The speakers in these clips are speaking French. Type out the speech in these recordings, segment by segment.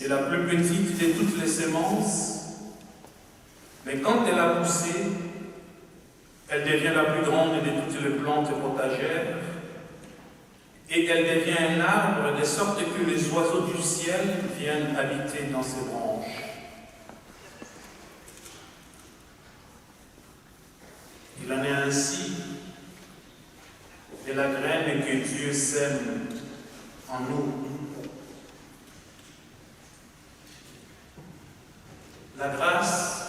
C'est la plus petite de toutes les semences, mais quand elle a poussé, elle devient la plus grande de toutes les plantes potagères et elle devient un arbre de sorte que les oiseaux du ciel viennent habiter dans ses branches. Il en est ainsi de la graine que Dieu sème en nous. La grâce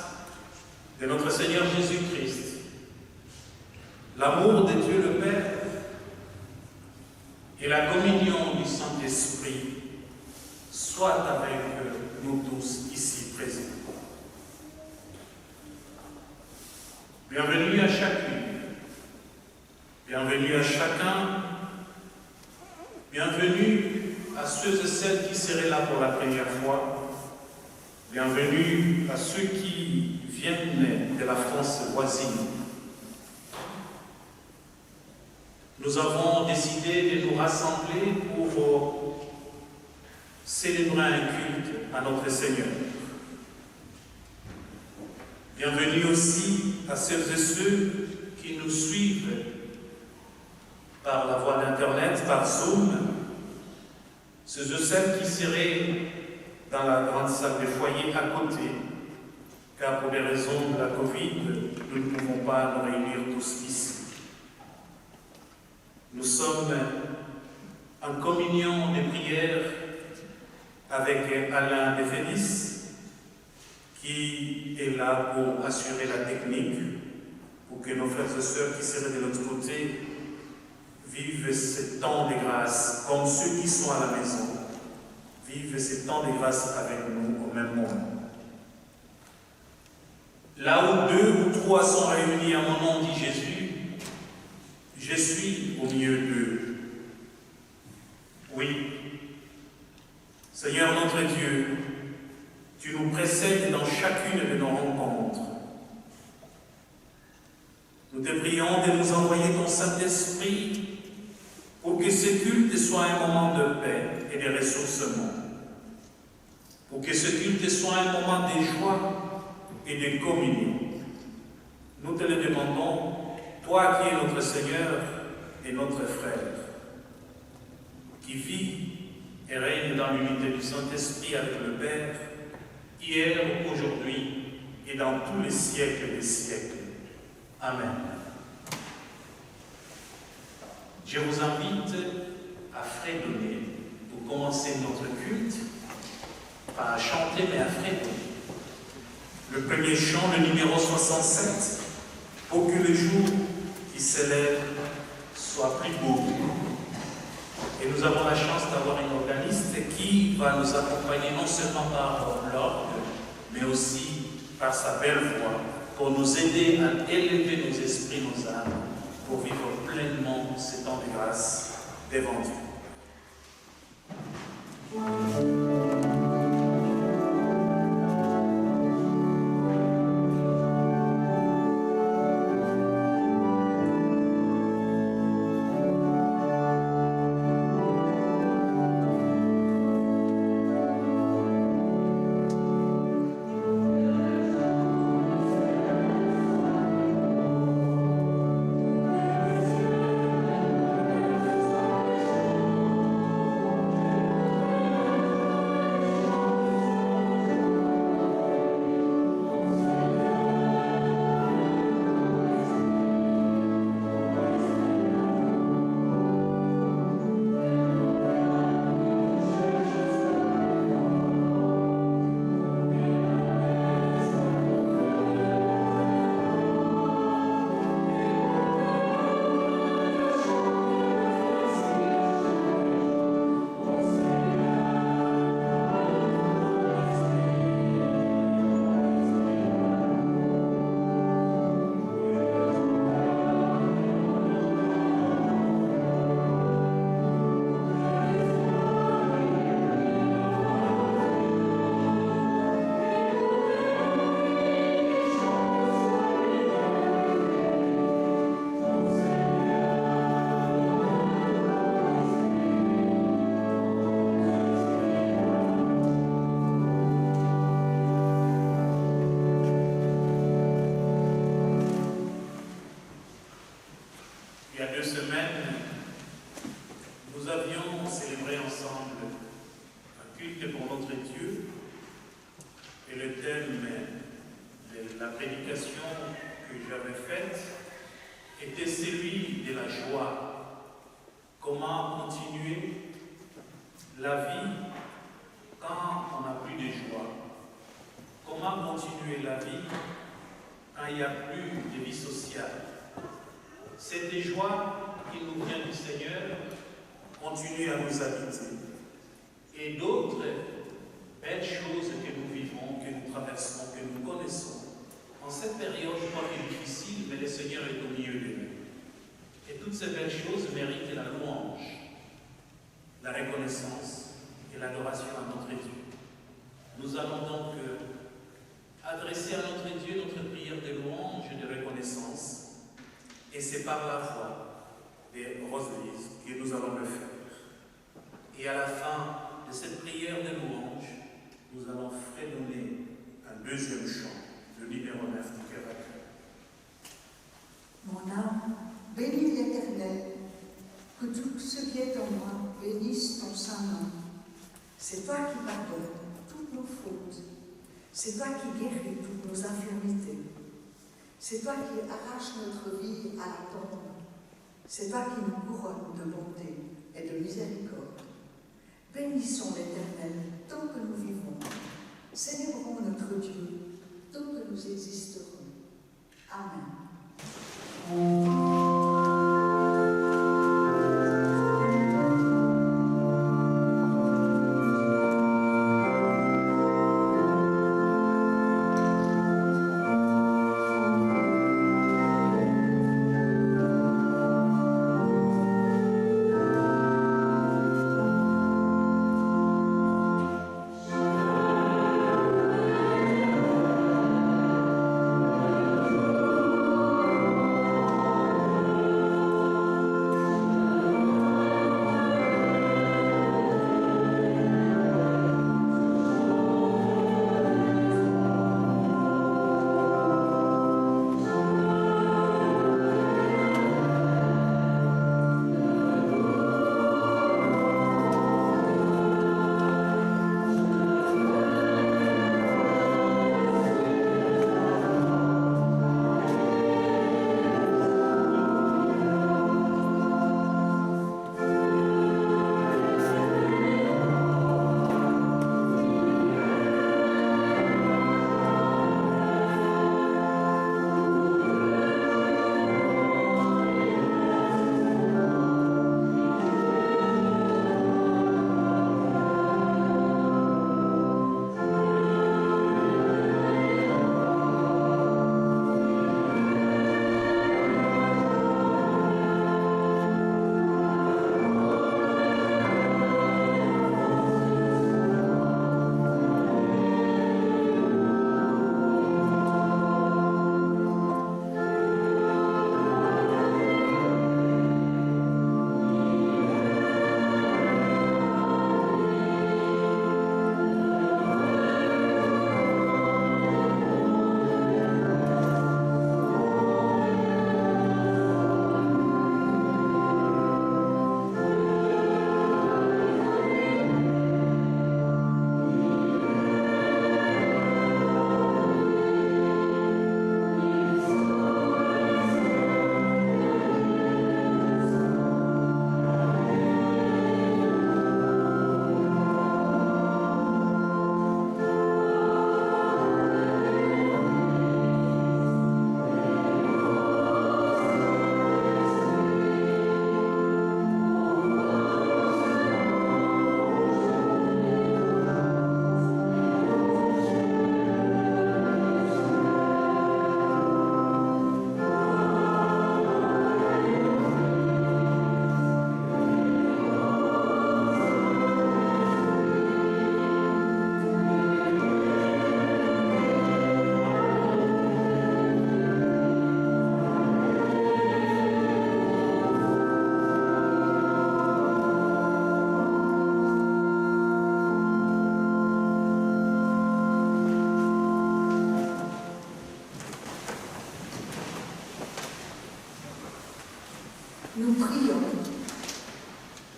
de notre Seigneur Jésus-Christ, l'amour de Dieu le Père et la communion du Saint-Esprit soient avec nous tous ici présents. Bienvenue à chacune, bienvenue à chacun, bienvenue à ceux et celles qui seraient là pour la première fois, bienvenue à ceux qui viennent de la France voisine. Nous avons décidé de nous rassembler pour célébrer un culte à notre Seigneur. Bienvenue aussi à celles et ceux qui nous suivent par la voie d'Internet, par Zoom, ceux et celles qui seraient dans la grande salle des foyers à côté, car pour des raisons de la Covid, nous ne pouvons pas nous réunir tous ici. Nous sommes en communion de prière avec Alain de Félis, qui est là pour assurer la technique, pour que nos frères et sœurs qui seraient de l'autre côté vivent ce temps de grâce, comme ceux qui sont à la maison, vivent ce temps de grâce avec nous au même moment. Là où 2 ou 3 sont réunis à mon nom, dit Jésus, je suis au milieu d'eux. Oui, Seigneur notre Dieu, tu nous précèdes dans chacune de nos rencontres. Nous te prions de nous envoyer ton Saint-Esprit pour que ce culte soit un moment de paix et de ressourcement, pour que ce culte soit un moment de joie et de communion. Nous te le demandons, toi qui es notre Seigneur et notre frère, qui vit et règne dans l'unité du Saint-Esprit avec le Père, hier, aujourd'hui et dans tous les siècles des siècles. Amen. Je vous invite à fredonner pour commencer notre culte, pas à chanter mais à fredonner. Le premier chant, le numéro 67, pour que le jour qui s'élève soit plus beau. Et nous avons la chance d'avoir une organiste qui va nous accompagner non seulement par l'orgue, mais aussi par sa belle voix, pour nous aider à élever nos esprits, nos âmes, pour vivre pleinement ces temps de grâce devant Dieu. Nous avions célébré ensemble un culte pour notre Dieu et le thème de la prédication que j'avais faite était celui de la joie. Comment continuer la vie quand on n'a plus de joie? Comment continuer la vie quand il n'y a plus de vie sociale? Cette joie qui nous vient du Seigneur continue à nous habiter. Et d'autres belles choses que nous vivons, que nous traversons, que nous connaissons, en cette période, je crois qu'elle est difficile, mais le Seigneur est au milieu de nous. Et toutes ces belles choses méritent la louange, la reconnaissance et l'adoration à notre Dieu. Nous allons donc adresser à notre Dieu notre prière de louange et de reconnaissance. Et c'est par la voix des Roselyse que nous allons le faire. Et à la fin de cette prière de louange, nous allons fredonner un deuxième chant, le numéro 9 du cœur à cœur. Mon âme, bénis l'Éternel, que tout ce qui est en moi bénisse ton saint nom. C'est toi qui pardonnes toutes nos fautes. C'est toi qui guéris toutes nos infirmités. C'est toi qui arraches notre vie à la tombe. C'est toi qui nous couronnes de bonté et de miséricorde. Bénissons l'Éternel tant que nous vivons. Célébrons notre Dieu tant que nous existerons. Amen. Amen.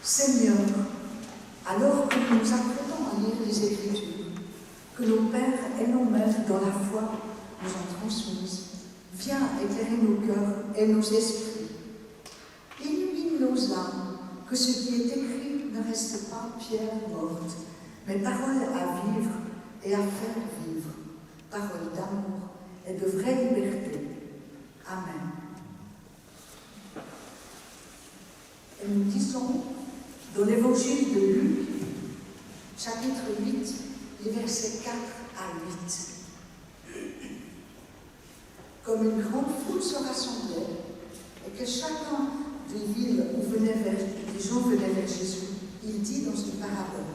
Seigneur, alors que nous nous apprêtons à lire les Écritures, que nos pères et nos mères dans la foi nous ont transmises, viens éclairer nos cœurs et nos esprits. Illumine nos âmes, que ce qui est écrit ne reste pas pierre morte, mais parole à vivre et à faire vivre, parole d'amour et de vraie liberté. Amen. Et nous disons dans l'Évangile de Luc, chapitre 8, les versets 4 à 8. Comme une grande foule se rassemblait, et que chacun des villes où les gens venaient vers Jésus, il dit dans une parabole: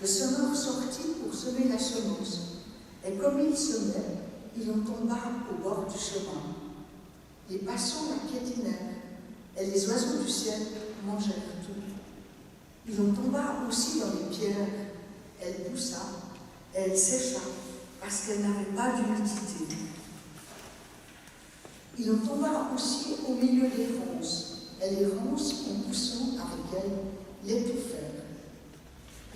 le semeur sortit pour semer la semence, et comme il semait, il en tomba au bord du chemin. Les passants la piétinèrent, et les oiseaux du ciel mangèrent tout. Il en tomba aussi dans les pierres, elle poussa, et elle sécha, parce qu'elle n'avait pas d'humidité. Il en tomba aussi au milieu des ronces, et les ronces, en poussant avec elle, l'étouffèrent.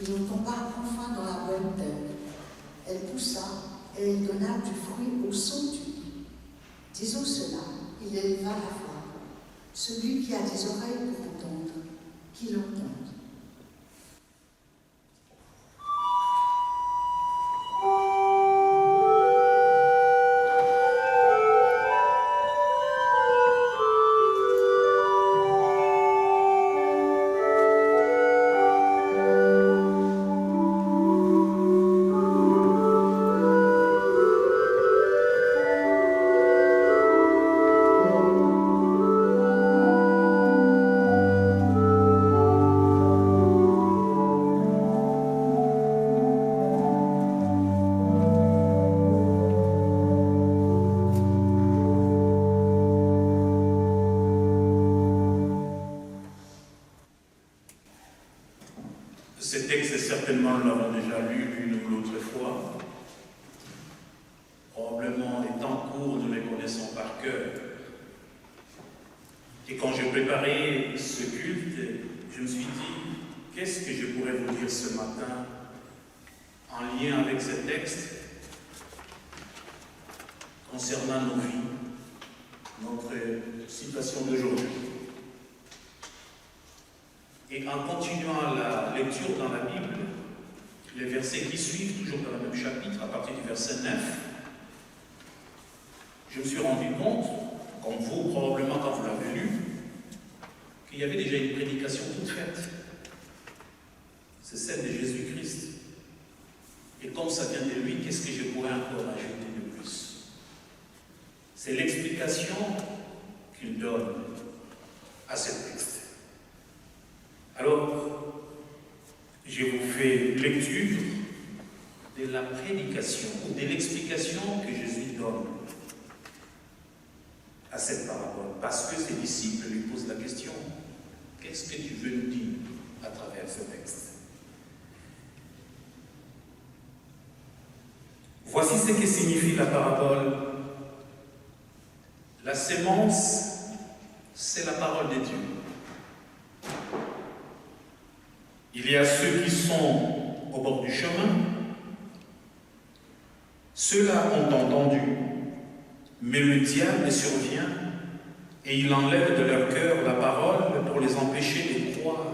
Il en tomba enfin dans la bonne terre. Elle poussa, et elle donna du fruit au centuple. Disons cela, il éleva la voix. Celui qui a des oreilles pour entendre, qu'il entende. Ce texte, certainement, nous l'avons déjà lu l'une ou l'autre fois. Probablement, les temps courts, nous les connaissons par cœur. Et quand j'ai préparé ce culte, je me suis dit, qu'est-ce que je pourrais vous dire ce matin en lien avec ce texte concernant nos vies, notre situation d'aujourd'hui. Et en continuant la lecture dans la Bible, les versets qui suivent, toujours dans le même chapitre, à partir du verset 9, je me suis rendu compte, comme vous probablement quand vous l'avez lu, qu'il y avait déjà une prédication toute faite. C'est celle de Jésus-Christ. Et comme ça vient de lui, qu'est-ce que je pourrais encore ajouter de plus? C'est l'explication qu'il donne à ce texte. Alors, je vous fais lecture de la prédication ou de l'explication que Jésus donne à cette parabole, parce que ses disciples lui posent la question: qu'est-ce que tu veux nous dire à travers ce texte? Voici ce que signifie la parabole. La sémence, c'est la parole de Dieu. Il y a ceux qui sont au bord du chemin. Ceux-là ont entendu, mais le diable survient et il enlève de leur cœur la parole pour les empêcher de croire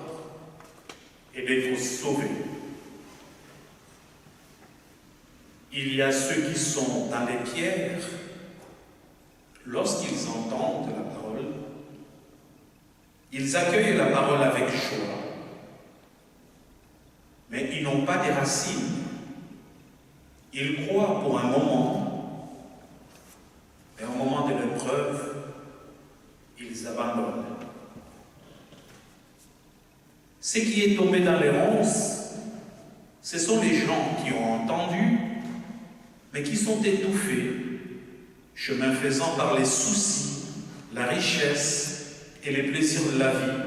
et d'être sauvés. Il y a ceux qui sont dans les pierres. Lorsqu'ils entendent la parole, ils accueillent la parole avec joie. Mais ils n'ont pas de racines. Ils croient pour un moment, et au moment de l'épreuve, ils abandonnent. Ce qui est tombé dans les ronces, ce sont les gens qui ont entendu, mais qui sont étouffés, chemin faisant par les soucis, la richesse et les plaisirs de la vie,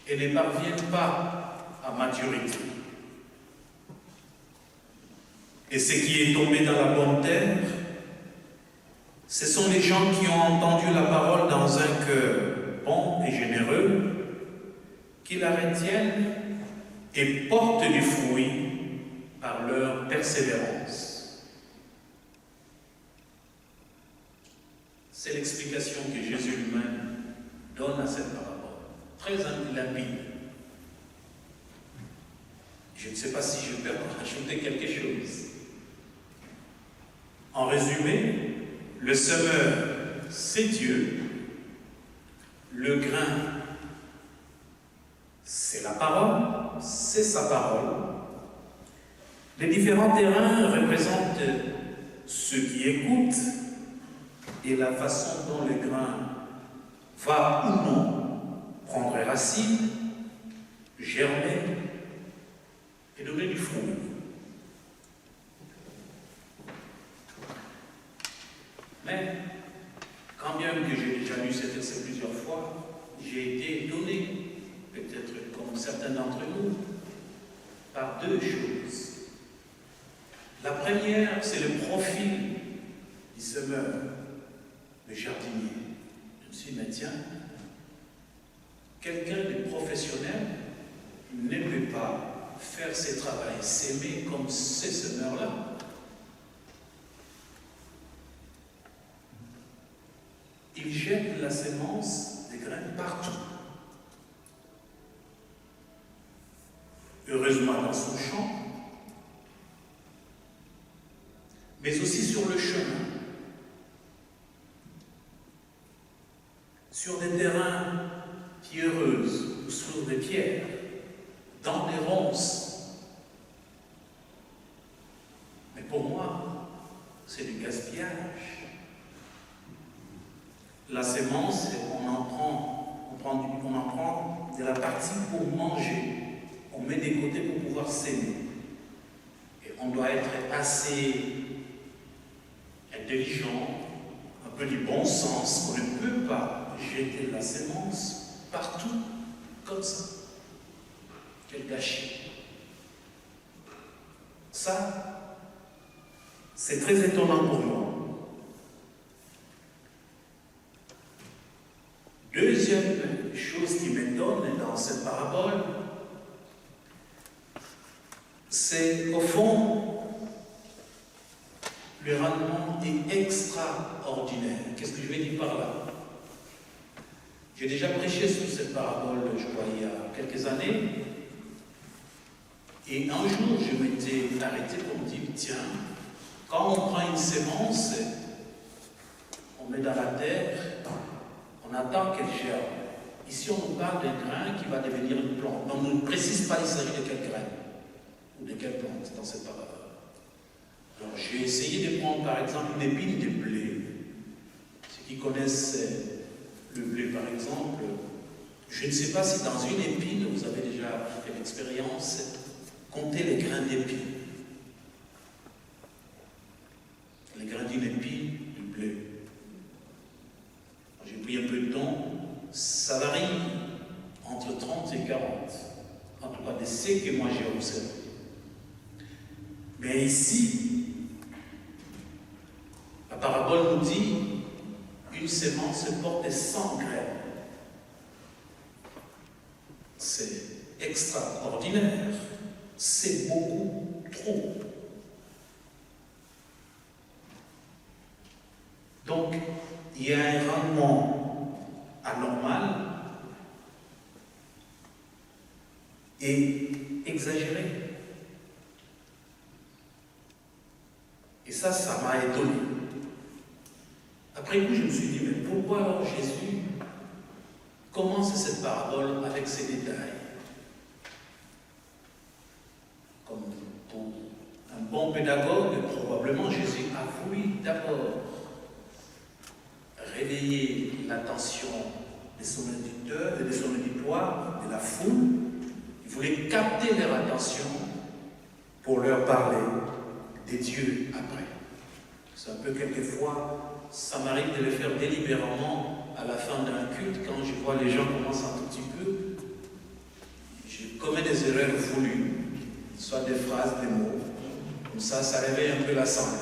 et ne parviennent pas à maturité. Et ce qui est tombé dans la bonne terre, ce sont les gens qui ont entendu la parole dans un cœur bon et généreux, qui la retiennent et portent du fruit par leur persévérance. C'est l'explication que Jésus lui-même donne à cette parabole, très limpide. Je ne sais pas si je peux ajouter quelque chose. En résumé, le semeur, c'est Dieu. Le grain, c'est la parole, c'est sa parole. Les différents terrains représentent ceux qui écoutent et la façon dont le grain va ou non prendre racine, germer et donner du fruit. Mais, quand bien que j'ai déjà lu cet verset plusieurs fois, j'ai été étonné, peut-être comme certains d'entre nous, par deux choses. La première, c'est le profil du semeur, le jardinier. Je me suis dit, mais tiens, quelqu'un de professionnel ne peut pas faire ses travaux, s'aimer comme ces semeurs-là. Il jette la sémence des graines partout. Heureusement dans son champ, mais aussi sur le chemin, sur des terrains pierreux ou sur des pierres, dans des ronces. Mais pour moi, c'est du gaspillage. La sémence, on en prend de la partie pour manger. On met des côtés pour pouvoir s'aimer. Et on doit être assez intelligent, un peu du bon sens. On ne peut pas jeter la sémence partout, comme ça. Quel gâchis. Ça, c'est très étonnant pour moi. Deuxième chose qui m'étonne dans cette parabole, c'est au fond, le rendement est extraordinaire. Qu'est-ce que je vais dire par là? J'ai déjà prêché sur cette parabole, je crois, il y a quelques années. Et un jour, je m'étais arrêté pour me dire, tiens, quand on prend une sémence, on met dans la terre, on attend qu'elle germe. Ici, on nous parle d'un grain qui va devenir une plante. On ne précise pas il s'agit de quel grain ou de quelle plante dans cette parabole. Alors, j'ai essayé de prendre, par exemple, une épine de blé. Ceux qui connaissent le blé, par exemple, je ne sais pas si dans une épine, vous avez déjà fait l'expérience, comptez les grains d'épine. Les grains d'une épine, du blé. J'ai pris un peu de temps, ça varie entre 30 et 40, en tout cas de ce que moi j'ai observé. Mais ici, la parabole nous dit une sémence porte 100 graines. C'est extraordinaire, c'est beaucoup trop. Donc, il y a un rendement anormal et exagéré. Et ça m'a étonné. Après coup, je me suis dit, mais pourquoi alors Jésus commence cette parabole avec ces détails? Comme pour un bon pédagogue, probablement Jésus a voulu d'abord réveiller l'attention de son auditeur et de son auditoire, de la foule. Il voulait capter leur attention pour leur parler des dieux après. C'est un peu quelquefois, ça m'arrive de le faire délibérément à la fin d'un culte, quand je vois les gens commencent un tout petit peu, je commets des erreurs voulues, soit des phrases, des mots, comme ça réveille un peu l'assemblée.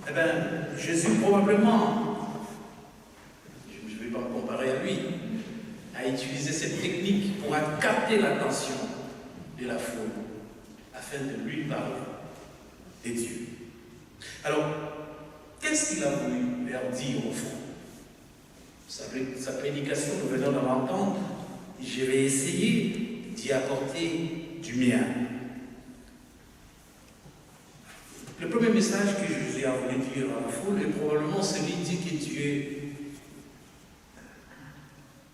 Eh bien, Jésus probablement, je ne vais pas me comparer à lui, a a utilisé cette technique pour capter l'attention de la foule afin de lui parler des dieux. Alors, qu'est-ce qu'il a voulu leur dire au fond? Sa prédication, nous venons de l'entendre, je vais essayer d'y apporter du mien. Le premier message que Jésus a voulu dire à la foule est probablement celui de dire que Dieu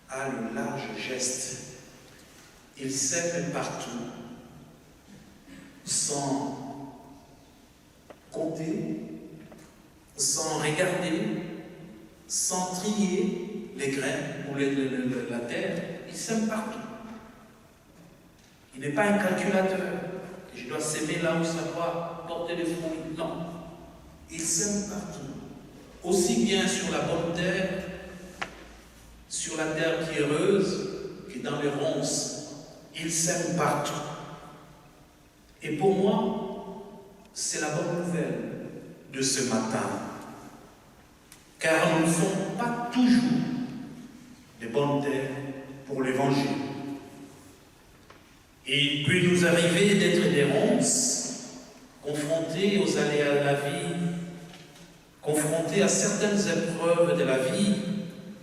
a le large geste. Il sème partout, sans compter, sans regarder, sans trier les graines ou la terre. Il sème partout. Il n'est pas un calculateur. Je dois s'aimer là où ça doit porter des fruits. Non. Il sème partout. Aussi bien sur la bonne terre, sur la terre pierreuse, que dans les ronces. Il sème partout. Et pour moi, c'est la bonne nouvelle de ce matin. Car nous ne sommes pas toujours des bonnes terres pour l'évangile. Et il peut nous arriver d'être des ronces, confrontés aux aléas de la vie, confrontés à certaines épreuves de la vie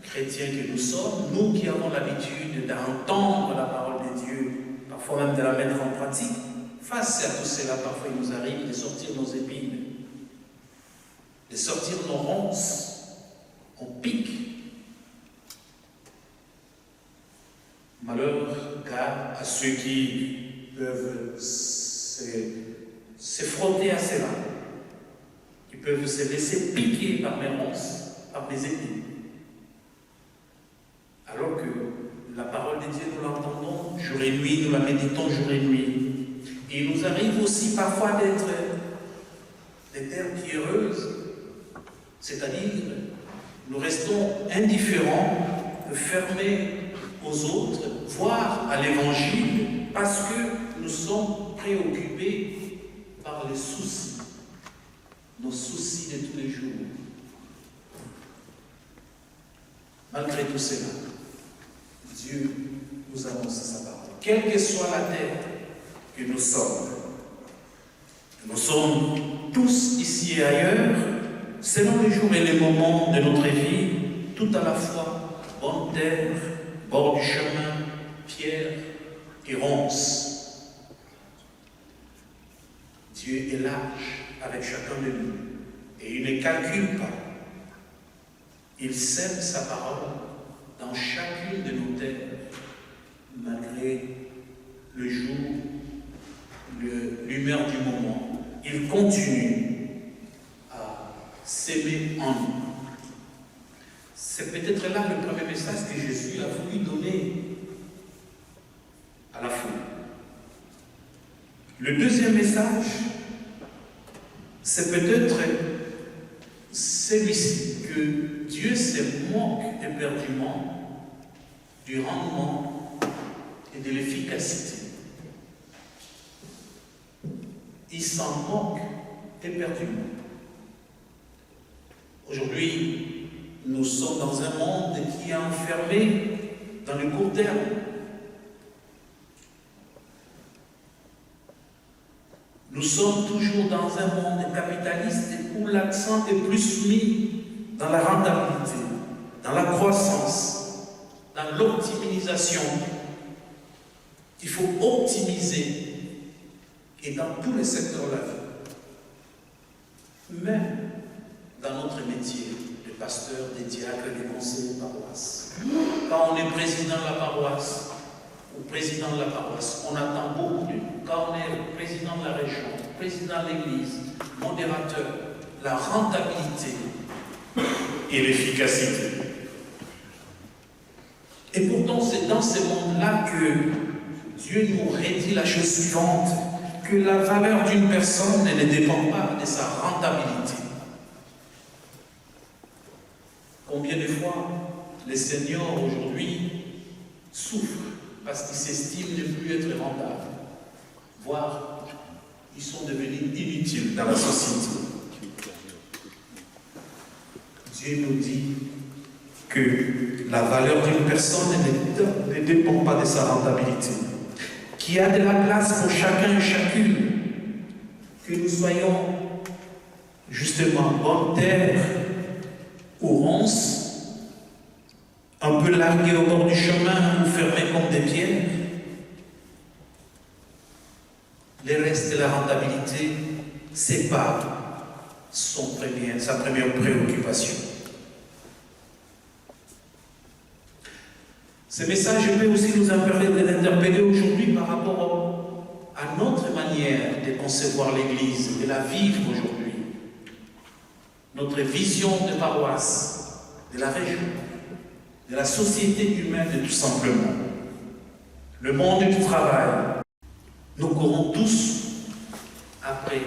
chrétiens que nous sommes, nous qui avons l'habitude d'entendre la parole de Dieu, parfois même de la mettre en pratique. Face à tout cela, parfois il nous arrive de sortir nos épines, de sortir nos ronces, on pique. Malheur car à ceux qui peuvent se frotter à cela, qui peuvent se laisser piquer par mes ronces, par mes épines. Alors que la parole de Dieu, nous l'entendons jour et nuit, nous la méditons jour et nuit. Et il nous arrive aussi parfois d'être des terres pierreuses, c'est-à-dire nous restons indifférents, fermés aux autres, voire à l'évangile, parce que nous sommes préoccupés par les soucis, nos soucis de tous les jours. Malgré tout cela, Dieu nous annonce sa parole. Quelle que soit la terre que nous sommes tous ici et ailleurs, selon les jours et les moments de notre vie, tout à la fois, bonne terre, bord du chemin, pierre et ronces. Dieu est large avec chacun de nous et il ne calcule pas. Il sème sa parole dans chacune de nos terres, malgré le jour, l'humeur du moment. Il continue à s'aimer en nous. C'est peut-être là le premier message que Jésus a voulu donner à la foule. Le deuxième message, c'est peut-être celui-ci, que Dieu se moque éperdument du rendement et de l'efficacité. Il s'en moque éperdument. Aujourd'hui, nous sommes dans un monde qui est enfermé dans le court terme. Nous sommes toujours dans un monde capitaliste où l'accent est plus mis dans la rentabilité, dans la croissance, dans l'optimisation. Il faut optimiser, et dans tous les secteurs de la vie. Même dans notre métier de pasteur, de diacre, de conseiller de paroisse. Quand on est président de la paroisse, ou président de la paroisse, on attend beaucoup de nous. Quand on est président de la région, président de l'église, modérateur, la rentabilité et l'efficacité. Et pourtant, c'est dans ce monde-là que Dieu nous redit la chose suivante, que la valeur d'une personne ne dépend pas de sa rentabilité. Combien de fois les seniors aujourd'hui souffrent parce qu'ils s'estiment ne plus être rentables, voire ils sont devenus inutiles dans la société. Dieu nous dit que la valeur d'une personne ne dépend pas de sa rentabilité, qu'il y a de la place pour chacun et chacune, que nous soyons justement bonne terre ou ronces, un peu largués au bord du chemin ou fermés comme des pierres. Le reste de la rentabilité, c'est pas sa première préoccupation. Ce message peut aussi nous interpeller aujourd'hui par rapport à notre manière de concevoir l'Église, de la vivre aujourd'hui. Notre vision de paroisse, de la région, de la société humaine tout simplement. Le monde du travail. Nous courons tous après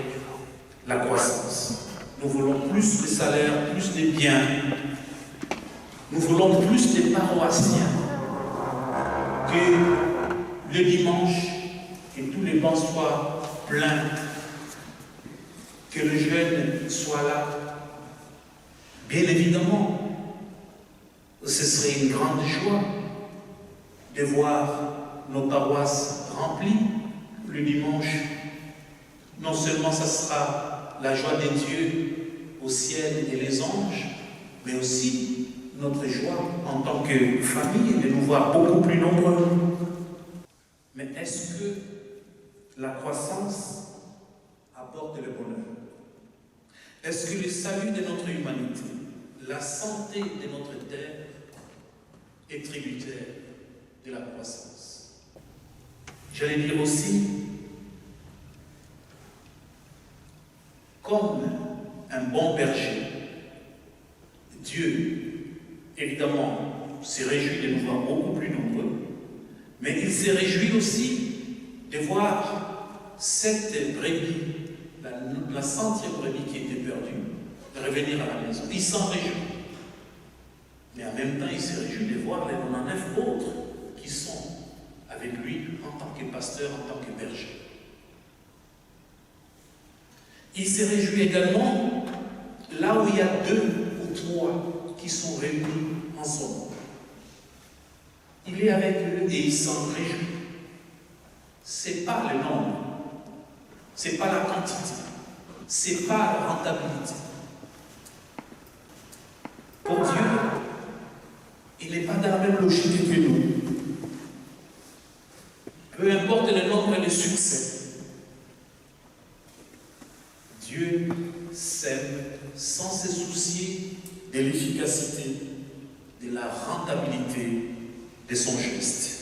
la croissance. Nous voulons plus de salaires, plus de biens. Nous voulons plus de paroissiens. Que le dimanche, que tous les bancs soient pleins, que le jeûne soit là. Bien évidemment, ce serait une grande joie de voir nos paroisses remplies le dimanche. Non seulement ça sera la joie des dieux au ciel et les anges, mais aussi notre joie en tant que famille de nous voir beaucoup plus nombreux. Mais est-ce que la croissance apporte le bonheur? Est-ce que le salut de notre humanité, la santé de notre terre est tributaire de la croissance? J'allais dire aussi, comme un bon berger, Dieu évidemment, se réjouit de nous voir beaucoup plus nombreux, mais il se réjouit aussi de voir cette brebis, la centième brebis qui était perdue, de revenir à la maison. Il s'en réjouit. Mais en même temps, il se réjouit de voir les 99 autres qui sont avec lui en tant que pasteur, en tant que berger. Il se réjouit également là où il y a 2 ou 3 qui sont réunis ensemble. Il est avec eux et il s'en réjouit. C'est pas le nombre, c'est pas la quantité, c'est pas la rentabilité. Pour Dieu, il n'est pas dans la même logique que nous. Peu importe le nombre et le succès, Dieu sème sans se soucier de l'efficacité, de la rentabilité de son geste.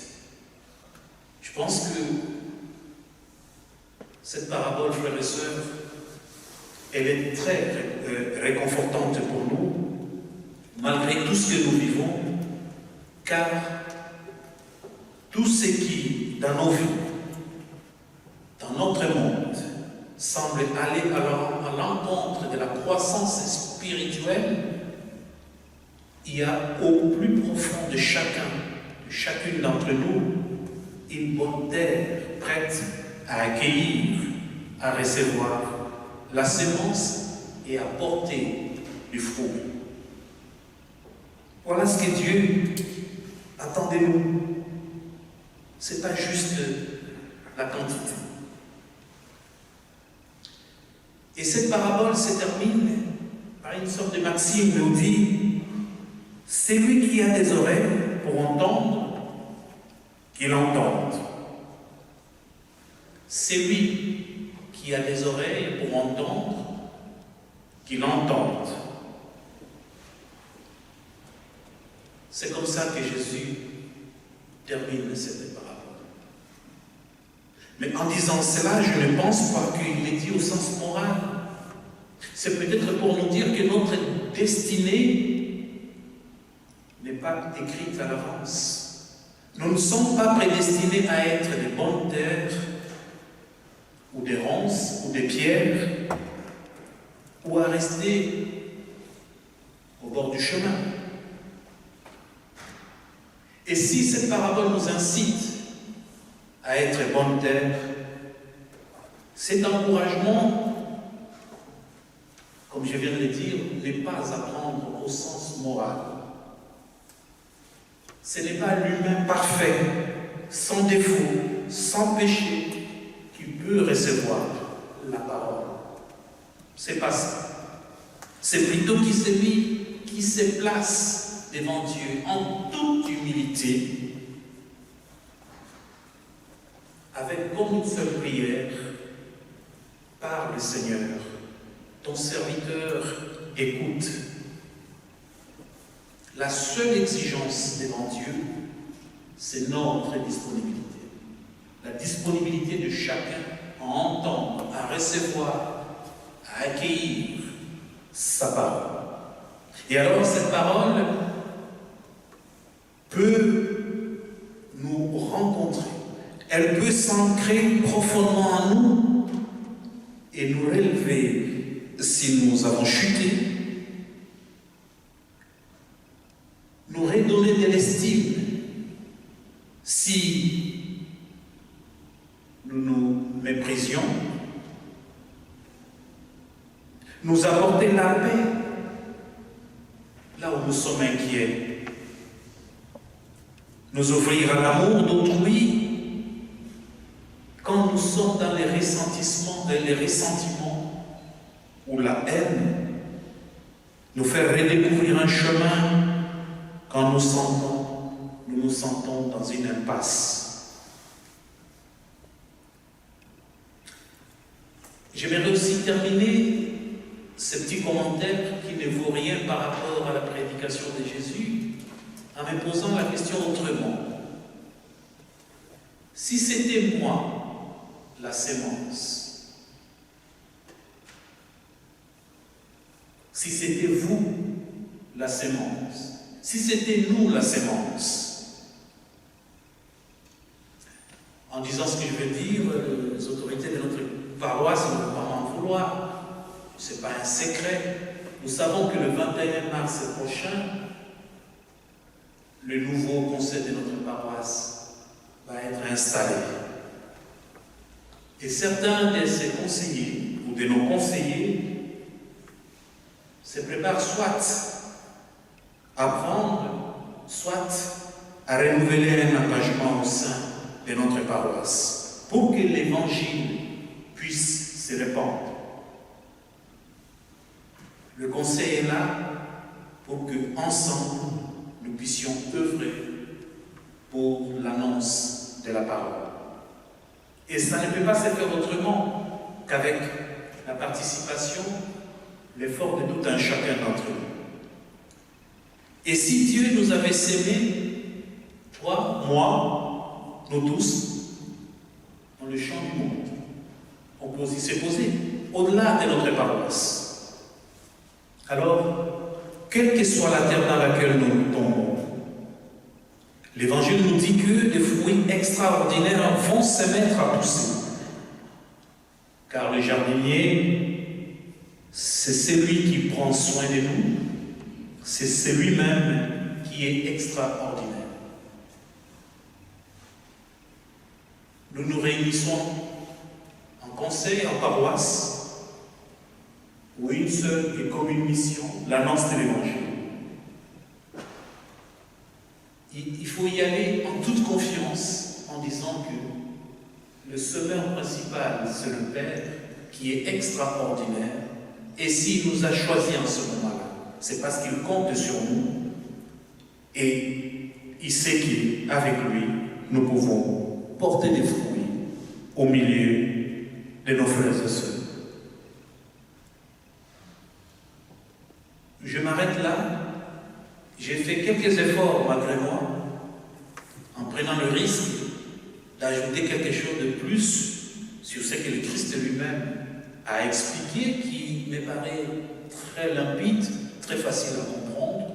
Je pense que cette parabole, frères et sœurs, elle est très réconfortante pour nous, malgré tout ce que nous vivons, car tout ce qui, dans nos vies, dans notre monde, semble aller à l'encontre de la croissance spirituelle, il y a au plus profond de chacune d'entre nous, une bonne terre prête à accueillir, à recevoir la semence et à porter du fruit. Voilà ce que Dieu attend de nous. Ce n'est pas juste la quantité. Et cette parabole se termine par une sorte de maxime nous dit: celui qui a des oreilles pour entendre, qu'il entende. Celui qui a des oreilles pour entendre, qu'il entende. C'est comme ça que Jésus termine cette parabole. Mais en disant cela, je ne pense pas qu'il est dit au sens moral. C'est peut-être pour nous dire que notre destinée n'est pas écrite à l'avance. Nous ne sommes pas prédestinés à être des bonnes terres, ou des ronces, ou des pierres, ou à rester au bord du chemin. Et si cette parabole nous incite à être bonne terre, cet encouragement, comme je viens de le dire, n'est pas à prendre au sens moral. Ce n'est pas l'humain parfait, sans défaut, sans péché, qui peut recevoir la parole. C'est pas ça. C'est plutôt qui se place devant Dieu en toute humilité, avec comme une seule prière, parle Seigneur, ton serviteur écoute. La seule exigence devant Dieu, c'est notre disponibilité. La disponibilité de chacun à entendre, à recevoir, à accueillir sa parole. Et alors cette parole peut nous rencontrer. Elle peut s'ancrer profondément en nous et nous relever si nous avons chuté, nous redonner de l'estime si nous nous méprisions, nous apporter la paix là où nous sommes inquiets, nous offrir à l'amour d'autrui quand nous sommes dans les ressentissements, les ressentiments ou la haine, nous faire redécouvrir un chemin quand nous nous sentons dans une impasse. J'aimerais aussi terminer ce petit commentaire qui ne vaut rien par rapport à la prédication de Jésus en me posant la question autrement. Si c'était moi, la sémence, si c'était vous, la sémence, si c'était nous, la sémence, en disant ce que je vais dire, les autorités de notre paroisse ne vont pas m'en vouloir, ce n'est pas un secret. Nous savons que le 21 mars prochain, le nouveau conseil de notre paroisse va être installé. Et certains de ces conseillers, ou de nos conseillers, se préparent soit à prendre, soit à renouveler un engagement au sein de notre paroisse, pour que l'évangile puisse se répandre. Le conseil est là pour que, ensemble, nous puissions œuvrer pour l'annonce de la parole. Et ça ne peut pas se faire autrement qu'avec la participation, l'effort de tout un chacun d'entre nous. Et si Dieu nous avait sémés, toi, moi, nous tous, dans le champ du monde, on peut aussi se poser au-delà de notre paroisse. Alors, quelle que soit la terre dans laquelle nous tombons, l'Évangile nous dit que des fruits extraordinaires vont se mettre à pousser. Car le jardinier, c'est celui qui prend soin de nous, c'est celui-même qui est extraordinaire. Nous nous réunissons en conseil, en paroisse, où une seule et commune mission, l'annonce de l'Évangile. Il faut y aller en toute confiance, en disant que le semeur principal, c'est le Père, qui est extraordinaire, et s'il nous a choisis en ce moment-là, c'est parce qu'il compte sur nous, et il sait qu'avec lui, nous pouvons porter des fruits au milieu de nos frères et sœurs. Je m'arrête là. J'ai fait quelques efforts malgré moi, en prenant le risque d'ajouter quelque chose de plus sur ce que le Christ lui-même a expliqué, qui me paraît très limpide, très facile à comprendre,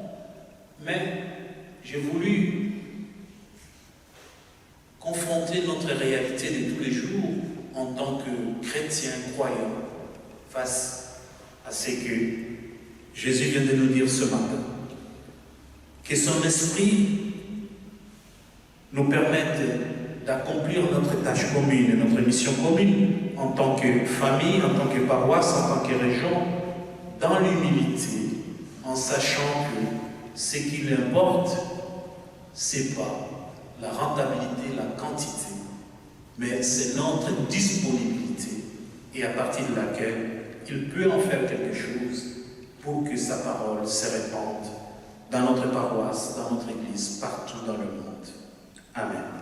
mais j'ai voulu confronter notre réalité de tous les jours en tant que chrétien croyant face à ce que Jésus vient de nous dire ce matin. Que son esprit nous permette d'accomplir notre tâche commune, notre mission commune, en tant que famille, en tant que paroisse, en tant que région, dans l'humilité, en sachant que ce qui importe, c'est pas la rentabilité, la quantité, mais c'est notre disponibilité et à partir de laquelle il peut en faire quelque chose pour que sa parole se répande dans notre paroisse, dans notre Église, partout dans le monde. Amen.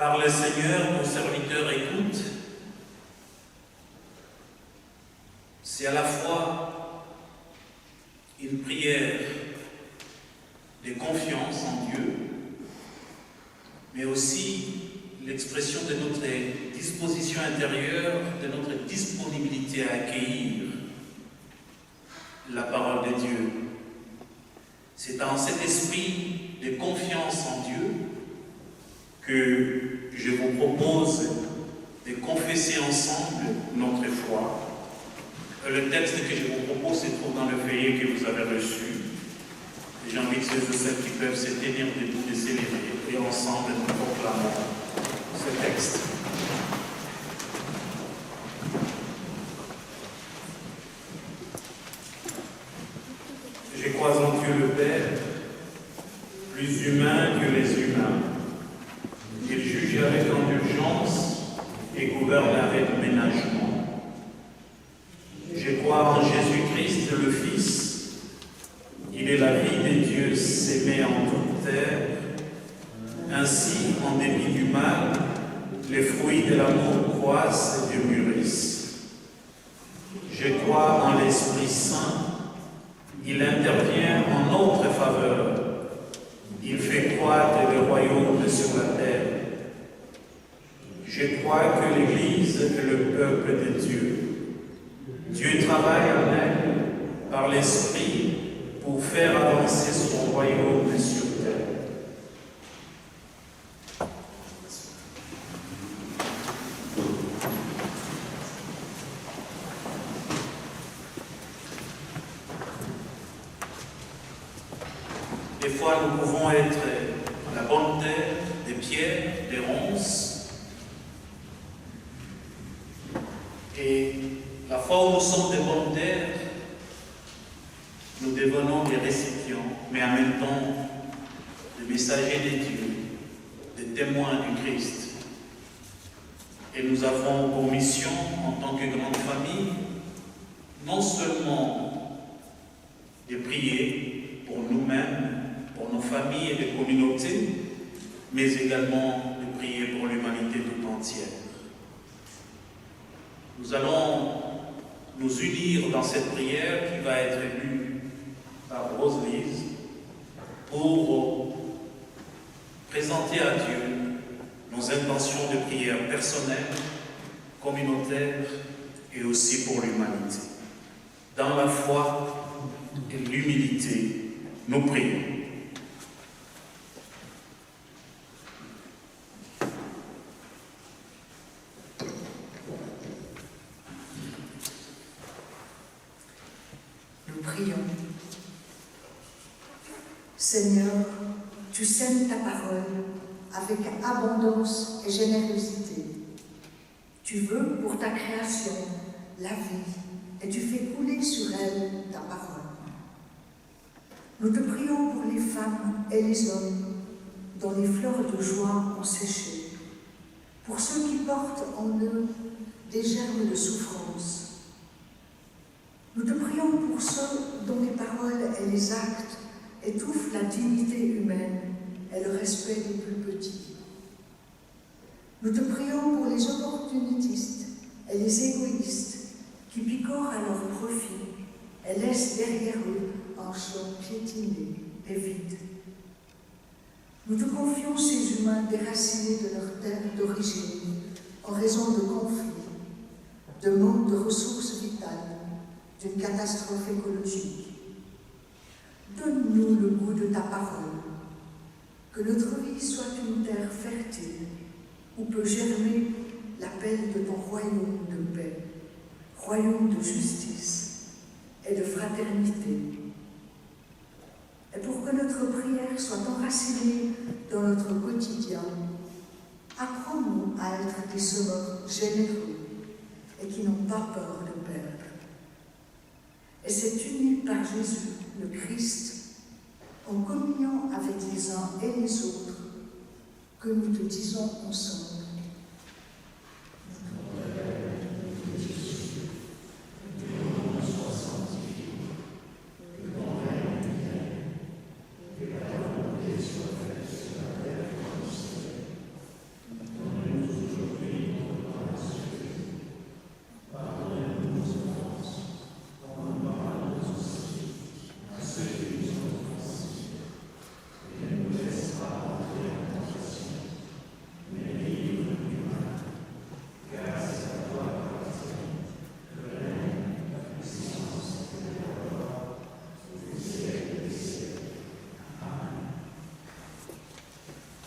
Par le Seigneur, mon serviteur écoute. C'est à la fois une prière de confiance en Dieu, mais aussi l'expression de notre disposition intérieure, de notre disponibilité à accueillir la parole de Dieu. C'est dans cet esprit de confiance en Dieu que je vous propose de confesser ensemble notre foi. Le texte que je vous propose se trouve dans le feuillet que vous avez reçu. Et j'invite ceux et celles qui peuvent se tenir debout de s'élever et ensemble nous proclamons ce texte. Je crois en Dieu le Père, plus humain que les humains. Il juge avec indulgence et gouverne avec ménagement. Je crois en Jésus-Christ, le Fils. Il est la vie des dieux s'aimer en toute terre. Ainsi, en dépit du mal, les fruits de l'amour croissent et mûrissent. Je crois en l'Esprit Saint. Il intervient en notre faveur. Il fait croître le royaume sur la terre. Je crois que l'Église est le peuple de Dieu. Dieu travaille en elle par l'Esprit pour faire avancer son royaume sur terre. Des fois, nous pouvons être la bonne terre, des pierres, des ronces. Et la fois où nous sommes des bonnes terres, nous devenons des récipients, mais en même temps des messagers de Dieu, des témoins du Christ. Et nous avons pour mission, en tant que grande famille, non seulement de prier pour nous-mêmes, pour nos familles et les communautés, mais également de prier pour l'humanité tout entière. Nous allons nous unir dans cette prière qui va être lue par Rose-Lise pour présenter à Dieu nos intentions de prière personnelles, communautaires et aussi pour l'humanité. Dans la foi et l'humilité, nous prions. Nous prions. Seigneur, tu sèmes ta parole avec abondance et générosité. Tu veux pour ta création la vie et tu fais couler sur elle ta parole. Nous te prions pour les femmes et les hommes dont les fleurs de joie ont séché, pour ceux qui portent en eux des germes de souffrance. Nous te prions pour ceux dont les paroles et les actes étouffent la dignité humaine et le respect des plus petits. Nous te prions pour les opportunistes et les égoïstes qui picorent à leur profit et laissent derrière eux un champ piétiné et vide. Nous te confions ces humains déracinés de leur terre d'origine en raison de conflits, de manque de ressources vitales, d'une catastrophe écologique. Donne-nous le goût de ta parole, que notre vie soit une terre fertile où peut germer l'appel de ton royaume de paix, royaume de justice et de fraternité. Et pour que notre prière soit enracinée dans notre quotidien, apprends-nous à être des semeurs généreux et qui n'ont pas peur de perdre. Et c'est uni par Jésus, le Christ, en communion avec les uns et les autres, que nous te disons ensemble.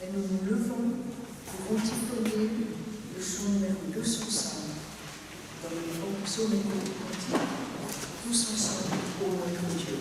Et nous nous levons pour antiphonner le chant numéro 205 dans le psaume cantique, tous ensemble pour notre Dieu.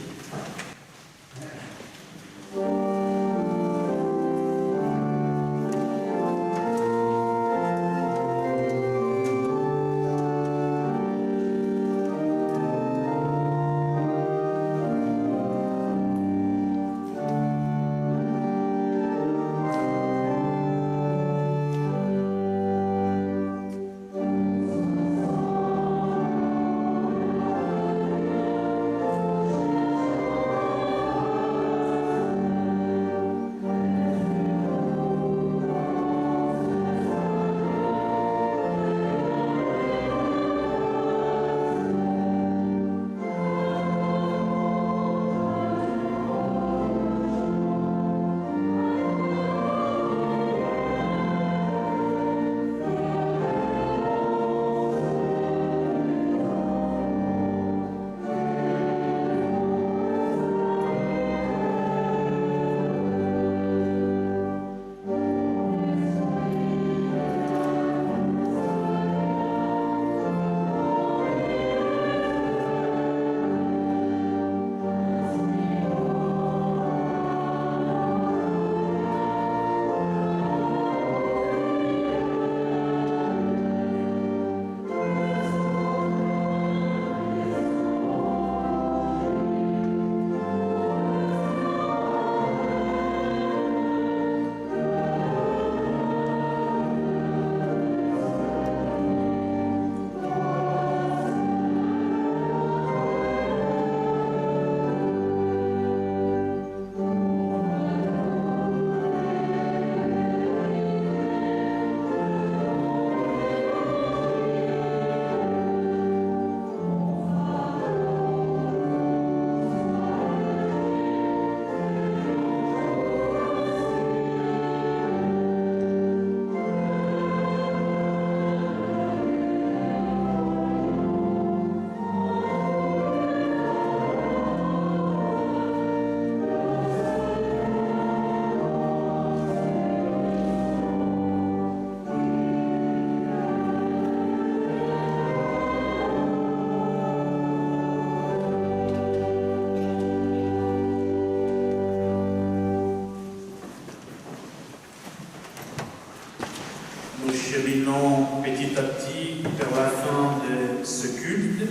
petit à petit vers la fin de ce culte.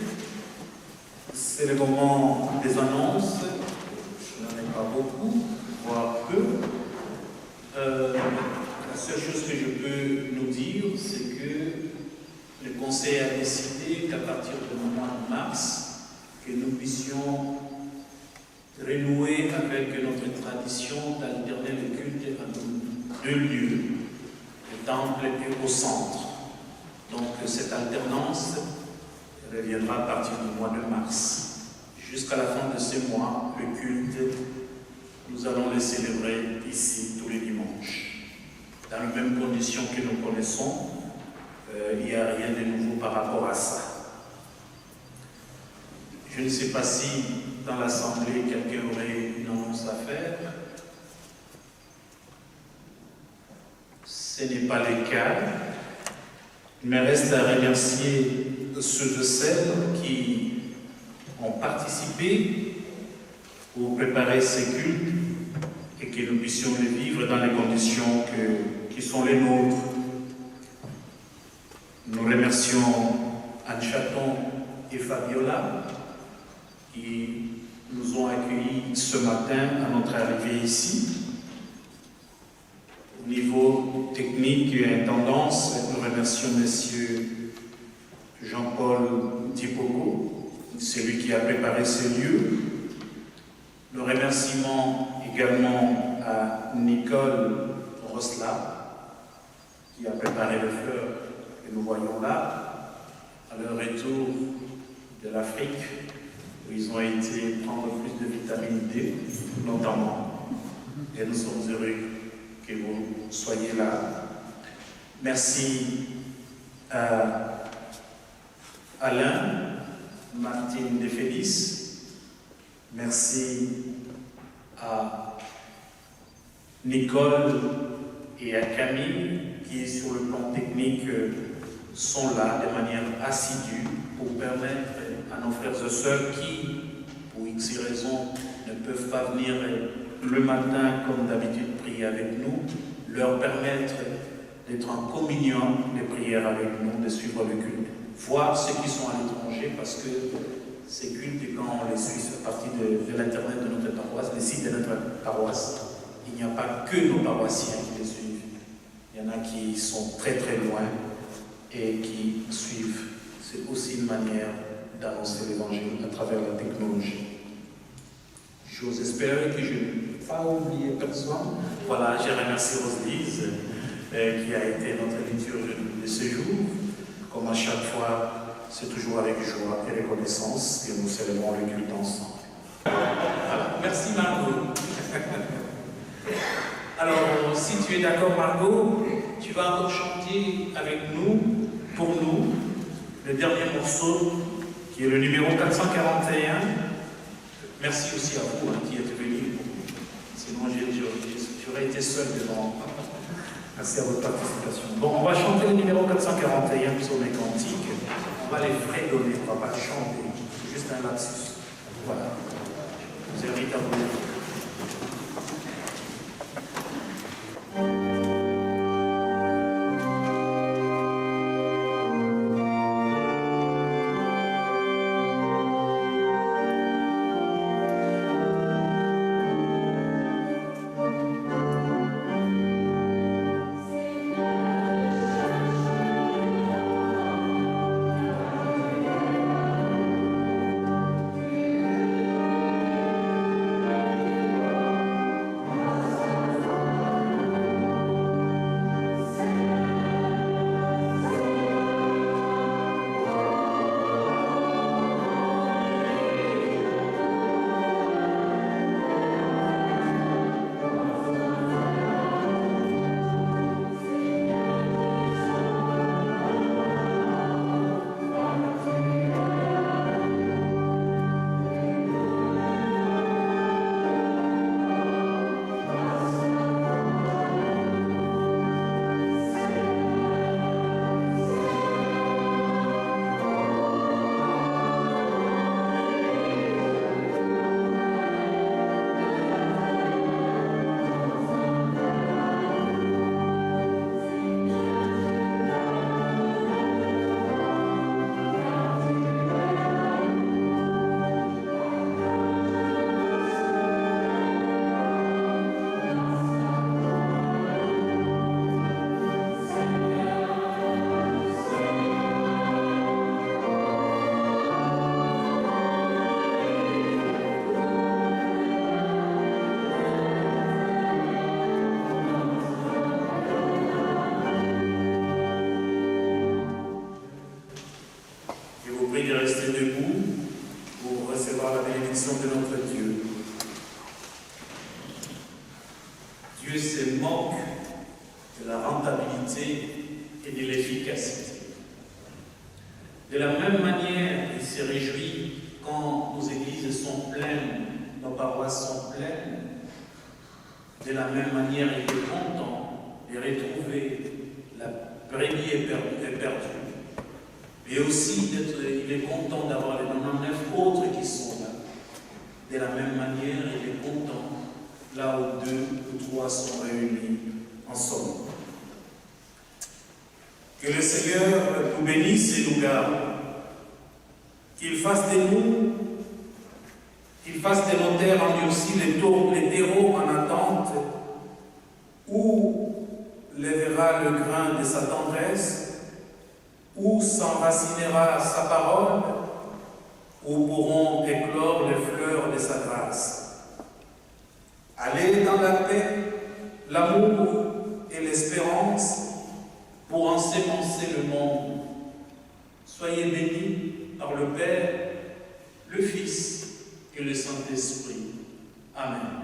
C'est le moment des annonces. Je n'en ai pas beaucoup, voire peu. La seule chose que je peux nous dire, c'est que le Conseil a décidé qu'à partir du mois de mars, que nous puissions renouer avec notre tradition d'alterner le culte à deux lieux, le temple et au centre. Donc cette alternance reviendra à partir du mois de mars. Jusqu'à la fin de ce mois, le culte, nous allons le célébrer ici tous les dimanches. Dans les mêmes conditions que nous connaissons, il n'y a rien de nouveau par rapport à ça. Je ne sais pas si dans l'Assemblée, quelqu'un aurait une annonce à faire. Ce n'est pas le cas. Il me reste à remercier ceux de celles qui ont participé pour préparer ces cultes et que nous puissions les vivre dans les conditions qui sont les nôtres. Nous remercions Anne Chaton et Fabiola qui nous ont accueillis ce matin à notre arrivée ici. Au niveau technique et intendance, nous remercions M. Jean-Paul Dipogo, c'est lui qui a préparé ces lieux. Nos remerciements également à Nicole Rosla, qui a préparé les fleurs que nous voyons là, à leur retour de l'Afrique, où ils ont été prendre plus de vitamine D, notamment. Et nous sommes heureux que vous soyez là. Merci à Alain, Martine de Félix. Merci à Nicole et à Camille qui, sur le plan technique, sont là de manière assidue pour permettre à nos frères et sœurs qui, pour X raisons, ne peuvent pas venir le matin comme d'habitude prier avec nous, leur permettre d'être en communion de prière avec nous, de suivre le culte. Voir ceux qui sont à l'étranger, parce que ces cultes, quand on les suit à partir de l'internet de notre paroisse, les sites de notre paroisse, il n'y a pas que nos paroissiens qui les suivent. Il y en a qui sont très très loin et qui suivent. C'est aussi une manière d'annoncer l'évangile à travers la technologie. J'ose espérer que je n'ai pas oublié personne. Voilà, je remercie Roselise qui a été notre liturge de ce jour. Comme à chaque fois, c'est toujours avec joie et reconnaissance que nous célébrons le culte ensemble. Voilà. Merci Margot. Alors, si tu es d'accord Margot, tu vas encore chanter avec nous, pour nous, le dernier morceau qui est le numéro 441. Merci aussi à vous qui êtes venus. Sinon, j'aurais été seul devant. Merci à votre participation. Bon, on va chanter le numéro 441, psaume et cantique. On va les fredonner, on ne va pas chanter. C'est juste un lapsus. Voilà. Je vous invite à vous. recevoir la bénédiction de notre Dieu. Dieu se moque de la rentabilité et de l'efficacité. De la même manière, il se réjouit quand nos églises sont pleines, nos paroisses sont pleines. De la même manière, il est content de retrouver la brebis éperdue. Et aussi, il est content d'avoir les 99 autres qui sont là. De la même manière, il est content là où 2 ou 3 sont réunis ensemble. Que le Seigneur nous bénisse et nous garde. Qu'il fasse de nous, qu'il fasse de nos terres endurcies les terreaux en attente, où lèvera le grain de sa tendresse, où s'enracinera sa parole, où pourront éclore les fleurs de sa grâce. Allez dans la paix, l'amour et l'espérance pour ensemencer le monde. Soyez bénis par le Père, le Fils et le Saint-Esprit. Amen.